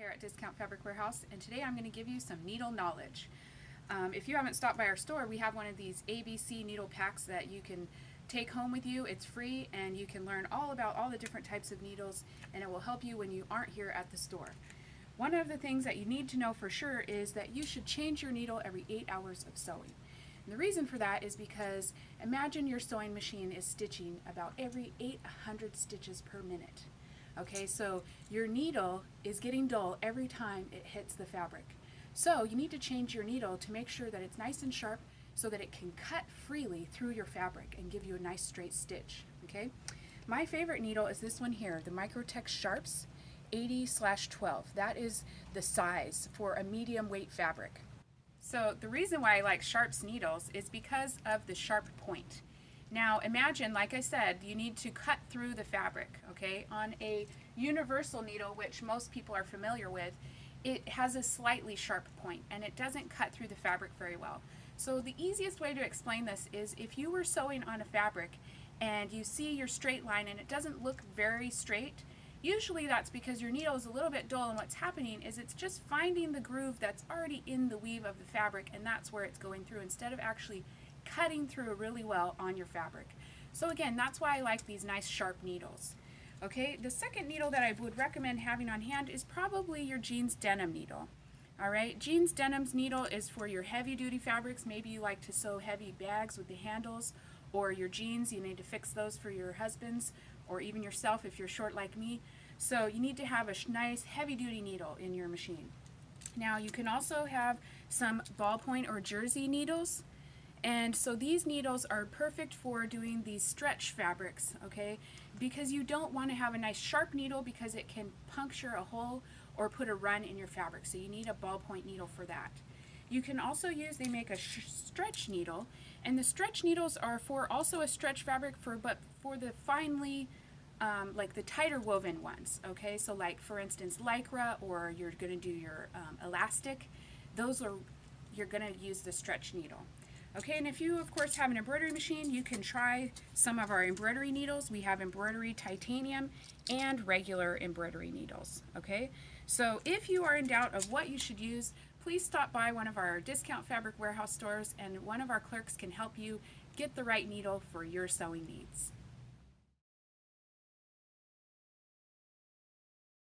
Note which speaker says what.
Speaker 1: here at Discount Fabric Warehouse, and today I'm going to give you some needle knowledge. If you haven't stopped by our store, we have one of these ABC needle packs that you can take home with you. It's free and you can learn all about all the different types of needles, and it will help you when you aren't here at the store. One of the things that you need to know for sure is that you should change your needle every 8 hours of sewing. And the reason for that is because imagine your sewing machine is stitching about every 800 stitches per minute. Okay, so your needle is getting dull every time it hits the fabric. So you need to change your needle to make sure that it's nice and sharp so that it can cut freely through your fabric and give you a nice straight stitch. Okay, my favorite needle is this one here, the Microtex Sharps 80/12. That is the size for a medium weight fabric. So the reason why I like Sharps needles is because of the sharp point. Now imagine, like I said, you need to cut through the fabric, okay? On a universal needle, which most people are familiar with, it has a slightly sharp point and it doesn't cut through the fabric very well. So the easiest way to explain this is if you were sewing on a fabric and you see your straight line and it doesn't look very straight, usually that's because your needle is a little bit dull, and what's happening is it's just finding the groove that's already in the weave of the fabric, and that's where it's going through instead of actually cutting through really well on your fabric. So again, that's why I like these nice sharp needles. Okay, the second needle that I would recommend having on hand is probably your jeans denim needle. Alright, jeans denim's needle is for your heavy duty fabrics. Maybe you like to sew heavy bags with the handles, or your jeans, you need to fix those for your husbands or even yourself if you're short like me. So you need to have a nice heavy duty needle in your machine. Now you can also have some ballpoint or jersey needles. And so these needles are perfect for doing these stretch fabrics, okay? Because you don't want to have a nice sharp needle because it can puncture a hole or put a run in your fabric. So you need a ballpoint needle for that. You can also use, they make a stretch needle, and the stretch needles are for also a stretch fabric but for the finely, like the tighter woven ones, okay? So like for instance Lycra, or you're going to do your elastic, you're going to use the stretch needle. Okay, and if you of course have an embroidery machine, you can try some of our embroidery needles. We have embroidery titanium and regular embroidery needles. Okay, so if you are in doubt of what you should use, please stop by one of our Discount Fabric Warehouse stores and one of our clerks can help you get the right needle for your sewing needs.